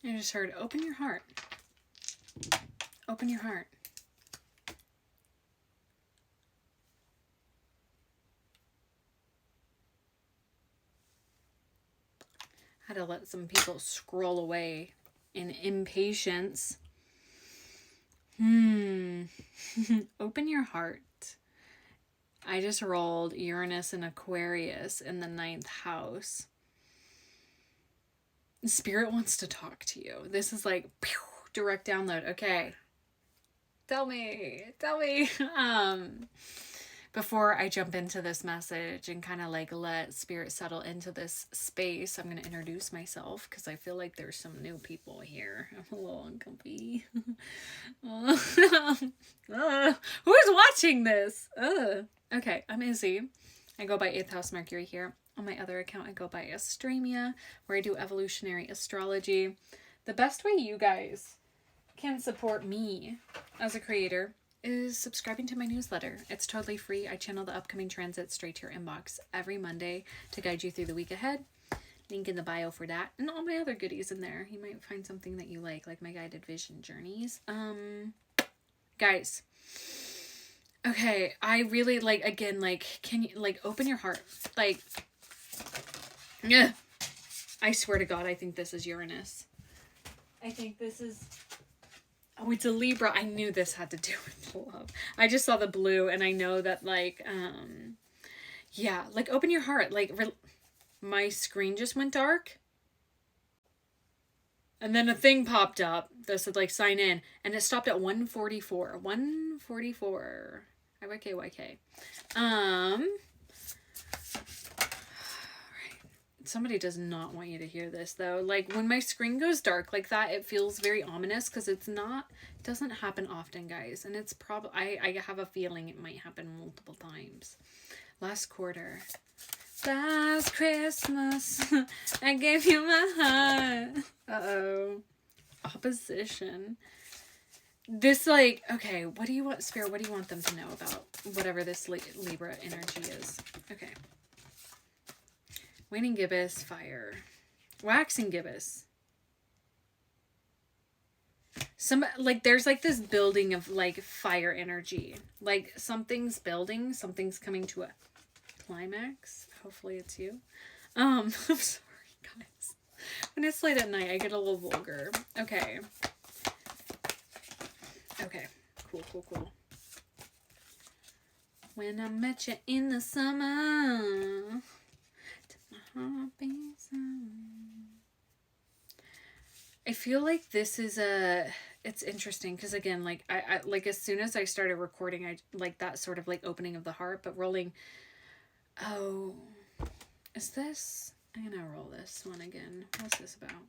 I just heard, open your heart. Open your heart. I had to let some people scroll away in impatience. Open your heart. I just rolled Uranus and Aquarius in the 9th house. Spirit wants to talk to you. This is like pew, direct download. Okay. Tell me. Before I jump into this message and kind of like let spirit settle into this space, I'm going to introduce myself because I feel like there's some new people here. I'm a little uncomfy. Who's watching this? Okay, I'm Izzy. I go by 8th House Mercury here. On my other account, I go by Astramia, where I do evolutionary astrology. The best way you guys can support me as a creator is subscribing to my newsletter. It's totally free. I channel the upcoming transits straight to your inbox every Monday to guide you through the week ahead. Link in the bio for that, and all my other goodies in there. You might find something that you like my guided vision journeys. Guys, okay, I really again, can you open your heart? Yeah, I swear to God, I think this is Uranus. I think this is, oh, it's a Libra. I knew this had to do with love. I just saw the blue and I know that yeah, open your heart. My screen just went dark. And then a thing popped up that said sign in and it stopped at 144. 144. YK. Somebody does not want you to hear this though. When my screen goes dark like that, it feels very ominous because it doesn't happen often, guys. And it's probably, I have a feeling it might happen multiple times. Last quarter. Last Christmas, I gave you my heart. Uh-oh. Opposition. This okay, what do you want, Spirit? What do you want them to know about whatever this Libra energy is? Okay. Waning gibbous, fire. Waxing gibbous. There's this building of fire energy. Something's building, something's coming to a climax. Hopefully it's you. I'm sorry, guys. When it's late at night, I get a little vulgar. Okay. Cool. When I met you in the summer. I feel like this is it's interesting because again, I as soon as I started recording, I that sort of opening of the heart, but rolling. Oh, is this? I'm gonna roll this one again. What's this about?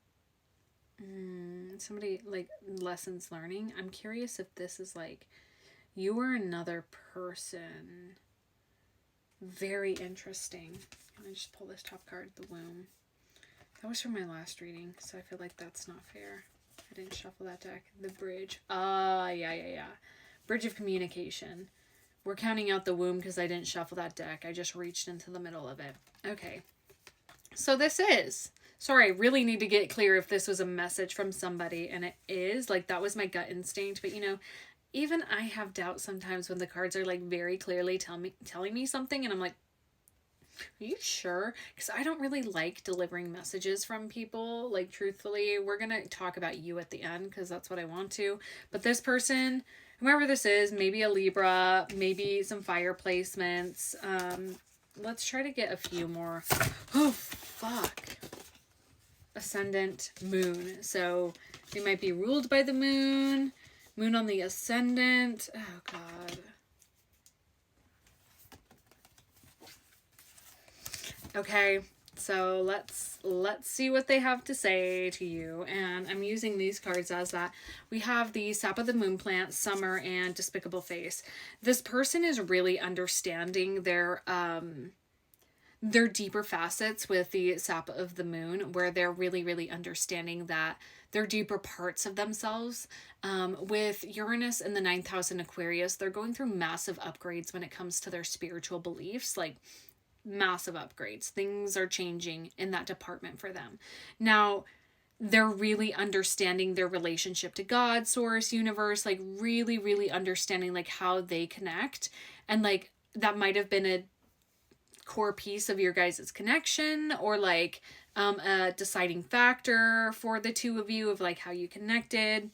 Somebody lessons learning. I'm curious if this is you or another person. Very interesting. I just pull this top card, the womb. That was from my last reading, so I feel like that's not fair. I didn't shuffle that deck. The bridge. Yeah. Bridge of communication. We're counting out the womb because I didn't shuffle that deck. I just reached into the middle of it. Okay. So this is. Sorry, I really need to get clear if this was a message from somebody, and it is. That was my gut instinct, but even I have doubt sometimes when the cards are very clearly telling me something, and I'm like, are you sure? Because I don't really like delivering messages from people. Truthfully, we're going to talk about you at the end because that's what I want to. But this person, whoever this is, maybe a Libra, maybe some fire placements. Let's try to get a few more. Oh, fuck. Ascendant, moon. So they might be ruled by the moon. Moon on the ascendant. Oh, God. Okay, so let's see what they have to say to you. And I'm using these cards as that. We have the Sap of the Moon Plant, Summer, and Despicable Face. This person is really understanding their deeper facets with the Sap of the Moon, where they're really, really understanding that they're deeper parts of themselves. With Uranus in the 9th house in Aquarius, they're going through massive upgrades when it comes to their spiritual beliefs, massive upgrades. Things are changing in that department for them. Now, they're really understanding their relationship to God, source, universe, like really, really understanding like how they connect. And like that might have been a core piece of your guys' connection, or like a deciding factor for the two of you of like how you connected.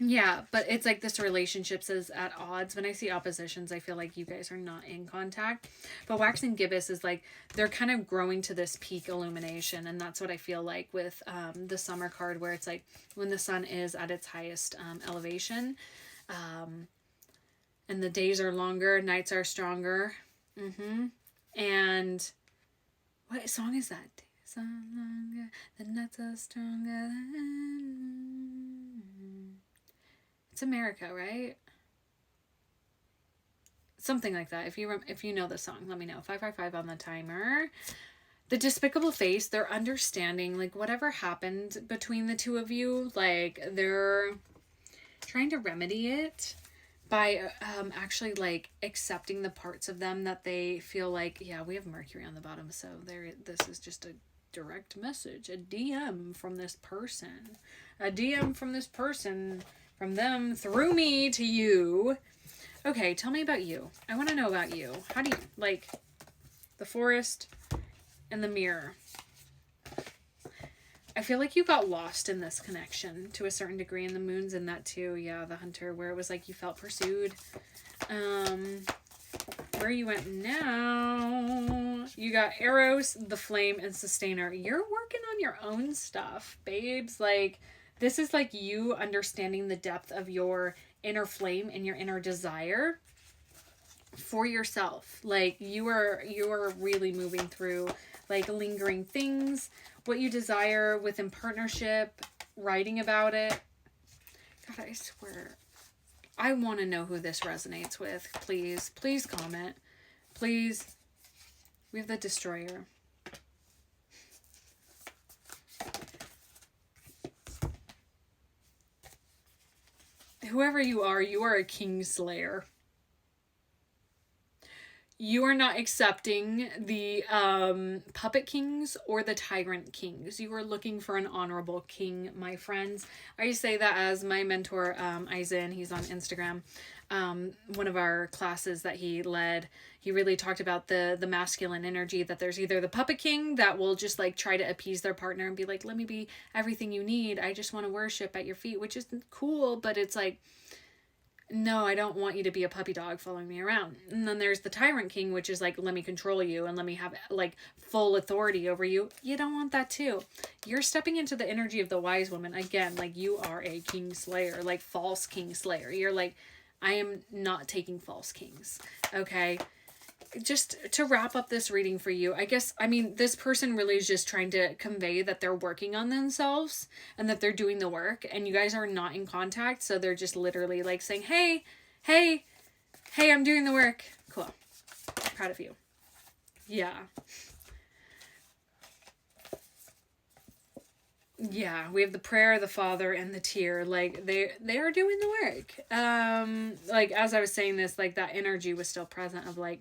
Yeah, but it's like this relationships is at odds. When I see oppositions, I feel like you guys are not in contact. But wax and gibbous is like they're kind of growing to this peak illumination, and that's what I feel like with the summer card, where it's like when the sun is at its highest elevation, and the days are longer, nights are stronger. And what song is that? Days are longer, the nights are stronger. It's America, right? Something like that. If you know the song, let me know. 555 on the timer. The despicable face, they're understanding like whatever happened between the two of you, like they're trying to remedy it by actually like accepting the parts of them that they feel like, yeah, we have Mercury on the bottom, so this is just a direct message, a DM from this person. A DM from this person, from them through me to you. Okay, tell me about you. I want to know about you. How do you like the forest and the mirror? I feel like you got lost in this connection to a certain degree, and the moon's in that too. Yeah, the hunter, where it was like you felt pursued. Where you went now, you got Eros, the flame, and sustainer. You're working on your own stuff, babes. Like this is like you understanding the depth of your inner flame and your inner desire for yourself. Like you are really moving through like lingering things, what you desire within partnership, writing about it. God, I swear, I want to know who this resonates with. Please comment. Please. We have the destroyer. Whoever you are a king slayer. You are not accepting the puppet kings or the tyrant kings. You are looking for an honorable king, my friends. I say that as my mentor, Aizen, he's on Instagram. One of our classes that he led, he really talked about the masculine energy, that there's either the puppet king that will just like try to appease their partner and be like, let me be everything you need. I just want to worship at your feet, which is cool, but it's like, no, I don't want you to be a puppy dog following me around. And then there's the tyrant king, which is like, let me control you and let me have like full authority over you. You don't want that too. You're stepping into the energy of the wise woman. Again, like you are a king slayer, like false king slayer. You're like, I am not taking false kings. Okay. Just to wrap up this reading for you, I guess, I mean, this person really is just trying to convey that they're working on themselves and that they're doing the work, and you guys are not in contact. So they're just literally like saying, hey, I'm doing the work. Cool. I'm proud of you. Yeah. Yeah, we have the prayer, the father, and the tear. Like they are doing the work. Like as I was saying this, like that energy was still present of like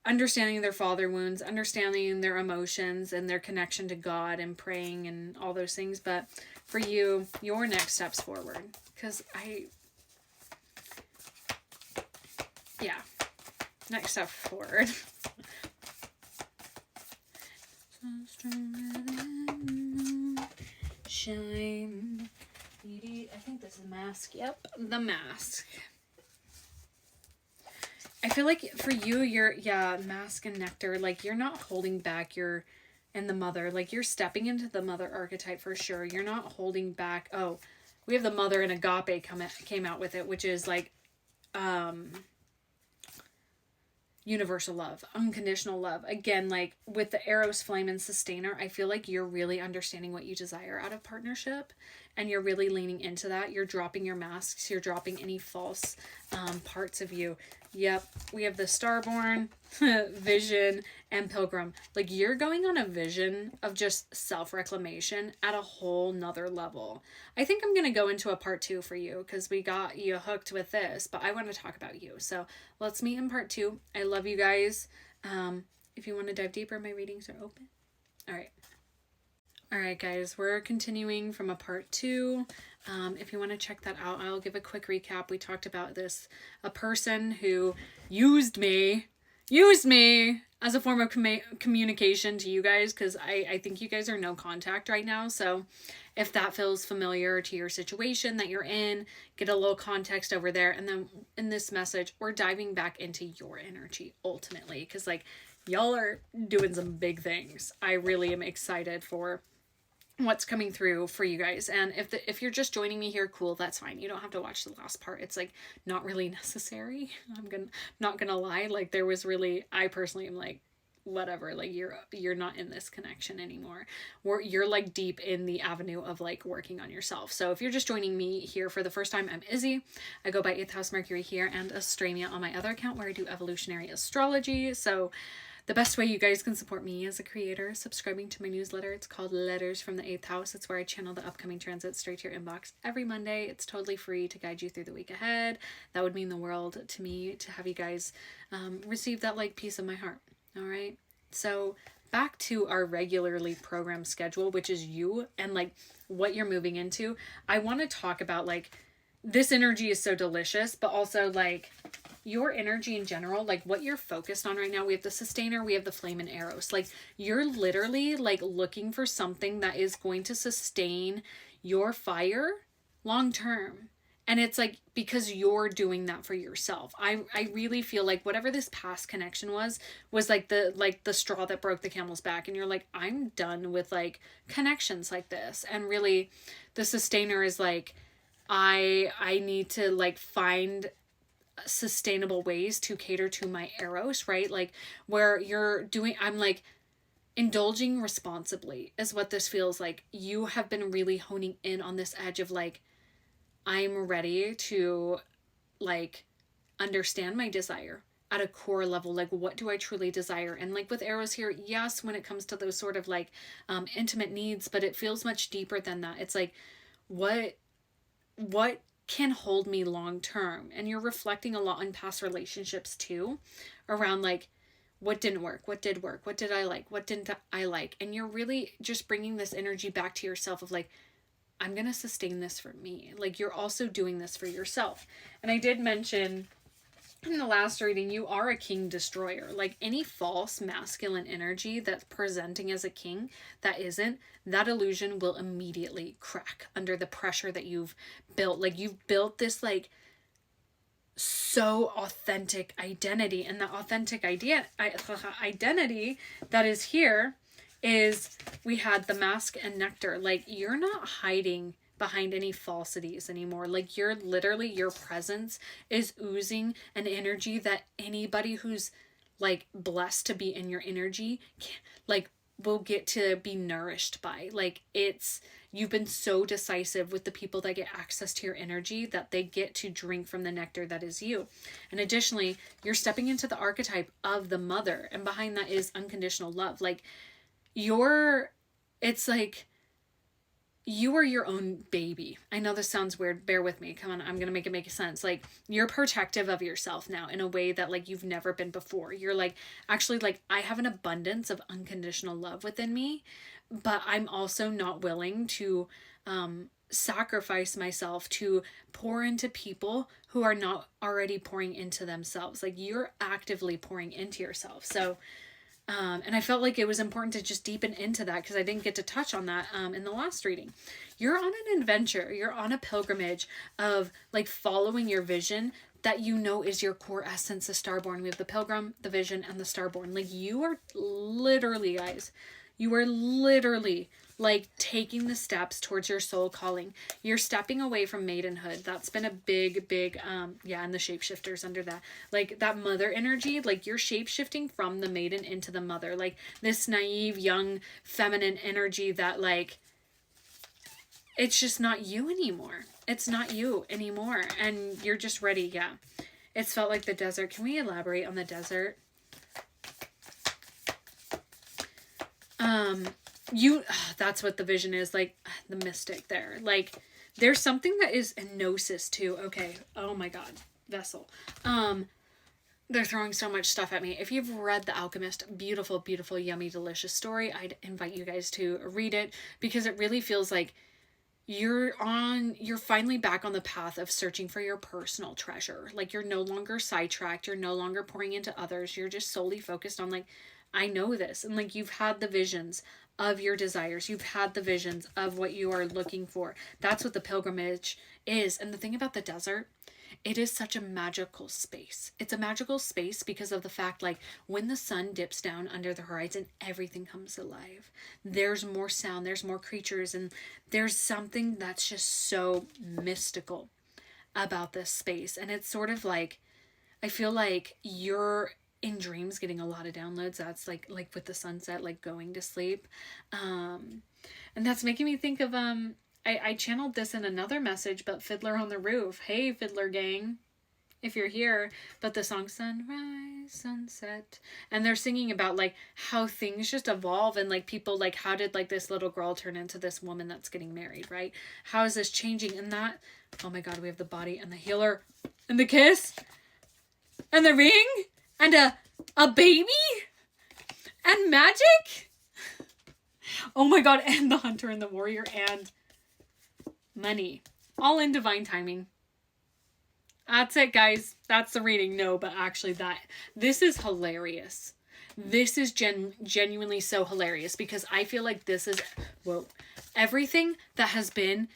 understanding their father wounds, understanding their emotions and their connection to God and praying and all those things. But for you, your next steps forward, because next step forward. Shine. I think this is mask. Yep, the mask. I feel like for you, you're, mask and nectar, like you're not holding back and the mother, like you're stepping into the mother archetype for sure. You're not holding back. Oh, we have the mother and agape came out with it, which is like, universal love, unconditional love. Again, like with the Eros flame and sustainer, I feel like you're really understanding what you desire out of partnership, and you're really leaning into that. You're dropping your masks. You're dropping any false parts of you. Yep. We have the Starborn, Vision, and Pilgrim. Like you're going on a vision of just self-reclamation at a whole nother level. I think I'm going to go into a part 2 for you because we got you hooked with this, but I want to talk about you. So let's meet in part 2. I love you guys. If you want to dive deeper, my readings are open. All right. All right, guys, we're continuing from a part 2. If you want to check that out, I'll give a quick recap. We talked about this, a person who used me as a form of communication to you guys, because I think you guys are no contact right now. So if that feels familiar to your situation that you're in, get a little context over there. And then in this message, we're diving back into your energy ultimately, because like y'all are doing some big things. I really am excited for what's coming through for you guys. And if you're just joining me here, cool, that's fine. You don't have to watch the last part. It's like not really necessary. Not gonna lie, like there was really, I personally am like, whatever, like you're not in this connection anymore. You're like deep in the avenue of like working on yourself. So if you're just joining me here for the first time, I'm Izzy. I go by 8th House Mercury here and Astrania on my other account where I do evolutionary astrology. So the best way you guys can support me as a creator, subscribing to my newsletter. It's called Letters from the 8th House. It's where I channel the upcoming transits straight to your inbox every Monday. It's totally free to guide you through the week ahead. That would mean the world to me to have you guys receive that like piece of my heart. All right. So back to our regularly programmed schedule, which is you and like what you're moving into. I want to talk about like this energy is so delicious, but also like your energy in general, like what you're focused on right now. We have the Sustainer, we have the Flame and Eros. Like you're literally like looking for something that is going to sustain your fire long term. And it's like because you're doing that for yourself. I really feel like whatever this past connection was like the straw that broke the camel's back, and you're like, I'm done with like connections like this. And really the Sustainer is like, I need to like find sustainable ways to cater to my Eros, right? Like where you're doing, I'm like indulging responsibly is what this feels like. You have been really honing in on this edge of like, I'm ready to like understand my desire at a core level. Like what do I truly desire? And like with Eros here, yes, when it comes to those sort of like intimate needs, but it feels much deeper than that. It's like what can hold me long term. And you're reflecting a lot on past relationships too, around like what didn't work, what did work, what did I like, what didn't I like. And you're really just bringing this energy back to yourself of like, I'm going to sustain this for me. Like you're also doing this for yourself. And I did mention in the last reading, you are a king destroyer. Like any false masculine energy that's presenting as a king that isn't, that illusion will immediately crack under the pressure that you've built. Like you've built this like so authentic identity, and the authentic identity that is here is we had the mask and nectar. Like you're not hiding behind any falsities anymore. Like you're literally, your presence is oozing an energy that anybody who's like blessed to be in your energy like will get to be nourished by. Like it's, you've been so decisive with the people that get access to your energy that they get to drink from the nectar that is you. And additionally, you're stepping into the archetype of the mother, and behind that is unconditional love. Like it's like you are your own baby. I know this sounds weird. Bear with me. Come on. I'm going to make it make sense. Like you're protective of yourself now in a way that like you've never been before. You're like, actually like I have an abundance of unconditional love within me, but I'm also not willing to sacrifice myself to pour into people who are not already pouring into themselves. Like you're actively pouring into yourself. So and I felt like it was important to just deepen into that because I didn't get to touch on that in the last reading. You're on an adventure. You're on a pilgrimage of like following your vision that you know is your core essence, the Starborn. We have the Pilgrim, the Vision, and the Starborn. Like you are literally, guys, you are literally like taking the steps towards your soul calling. You're stepping away from maidenhood. That's been a big and the shapeshifters under that, like that mother energy. Like you're shapeshifting from the maiden into the mother, like this naive young feminine energy that like it's just not you anymore. It's not you anymore, and you're just ready. Yeah, it's felt like the desert. Can we elaborate on the desert? That's what the vision is, like the mystic there. Like there's something that is a gnosis too. Okay. Oh my God. Vessel. they're throwing so much stuff at me. If you've read The Alchemist, beautiful, beautiful, yummy, delicious story, I'd invite you guys to read it, because it really feels like you're finally back on the path of searching for your personal treasure. Like, you're no longer sidetracked, you're no longer pouring into others, you're just solely focused on, like, I know this. And like, you've had the visions of your desires, you've had the visions of what you are looking for. That's what the pilgrimage is. And the thing about the desert, it is such a magical space. It's a magical space because of the fact, like, when the sun dips down under the horizon, everything comes alive. There's more sound, there's more creatures, and there's something that's just so mystical about this space. And it's sort of like, I feel like you're in dreams getting a lot of downloads. That's like with the sunset, like going to sleep. And that's making me think of I channeled this in another message, but Fiddler on the Roof. Hey, Fiddler Gang, if you're here. But the song Sunrise, Sunset. And they're singing about, like, how things just evolve. And, like, people, like, how did, like, this little girl turn into this woman that's getting married, right? How is this changing? And that, oh my God, we have the body and the healer and the kiss and the ring and a baby and magic. Oh my God, and the hunter and the warrior and money, all in divine timing. That's it, guys. That's the reading. No, but actually, this is hilarious. This is genuinely so hilarious, because I feel like this is, whoa, everything that has been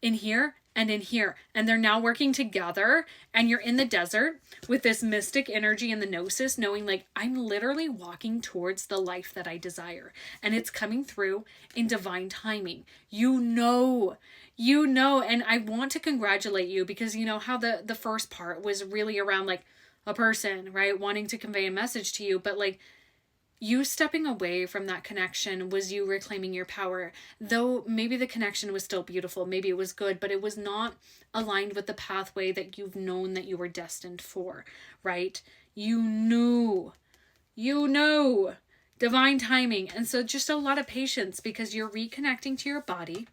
in here and in here, and they're now working together, and you're in the desert with this mystic energy and the gnosis, knowing, like, I'm literally walking towards the life that I desire, and it's coming through in divine timing. You know, and I want to congratulate you, because you know how the first part was really around, like, a person, right, wanting to convey a message to you, but, like, you stepping away from that connection was you reclaiming your power. Though maybe the connection was still beautiful, maybe it was good, but it was not aligned with the pathway that you've known that you were destined for, right? You knew divine timing. And so just a lot of patience, because you're reconnecting to your body.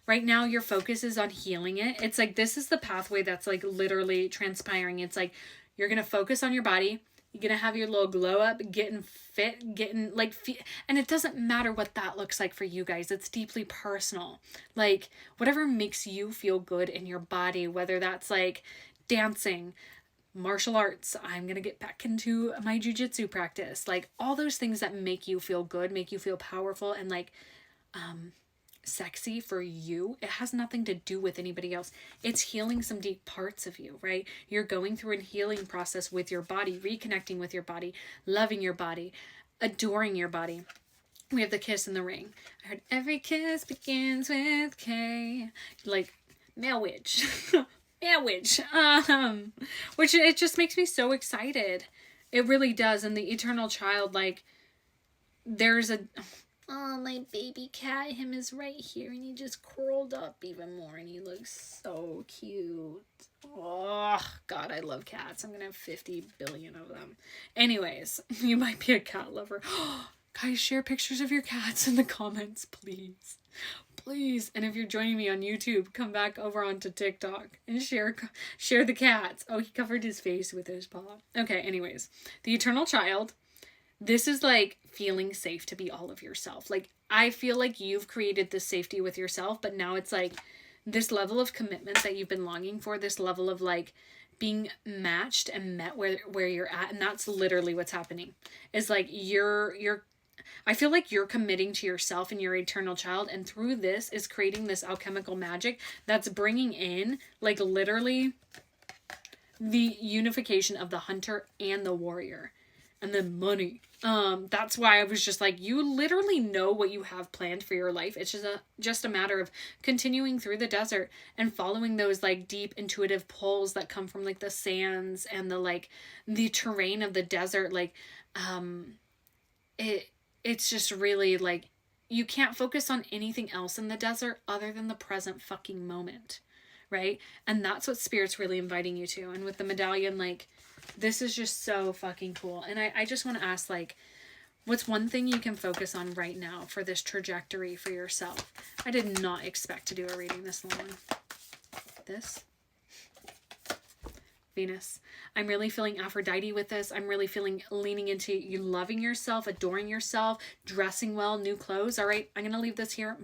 Right now, your focus is on healing it. It's like, this is the pathway that's, like, literally transpiring. It's like, you're going to focus on your body. You're going to have your little glow up, getting fit, getting, like, and it doesn't matter what that looks like for you guys. It's deeply personal. Like, whatever makes you feel good in your body, whether that's, like, dancing, martial arts. I'm going to get back into my jujitsu practice. Like, all those things that make you feel good, make you feel powerful, and, like, sexy for you. It has nothing to do with anybody else. It's healing some deep parts of you, right? You're going through a healing process with your body, reconnecting with your body, loving your body, adoring your body. We have the kiss and the ring. I heard every kiss begins with K. Like, male witch. Male witch. Which, it just makes me so excited. It really does. And the eternal child, like, there's a... Oh, my baby cat, him is right here, and he just curled up even more, and he looks so cute. Oh, God, I love cats. I'm gonna have 50 billion of them. Anyways, you might be a cat lover. Guys, share pictures of your cats in the comments, please. Please. And if you're joining me on YouTube, come back over onto TikTok and share the cats. Oh, he covered his face with his paw. Okay, anyways. The eternal child. This is, like, feeling safe to be all of yourself. Like, I feel like you've created this safety with yourself, but now it's, like, this level of commitment that you've been longing for, this level of, like, being matched and met where you're at. And that's literally what's happening. Is, like, I feel like you're committing to yourself and your eternal child, and through this is creating this alchemical magic that's bringing in, like, literally the unification of the hunter and the warrior. And then money. That's why I was just like, you literally know what you have planned for your life. It's just a matter of continuing through the desert and following those, like, deep intuitive pulls that come from, like, the sands and the, like, the terrain of the desert. Like, it's just really, like, you can't focus on anything else in the desert other than the present fucking moment, right? And that's what Spirit's really inviting you to. And with the medallion, like, this is just so fucking cool. And I just want to ask, like, what's one thing you can focus on right now for this trajectory for yourself? I did not expect to do a reading this long. This. Venus. I'm really feeling Aphrodite with this. I'm really feeling leaning into you loving yourself, adoring yourself, dressing well, new clothes. All right, I'm going to leave this here.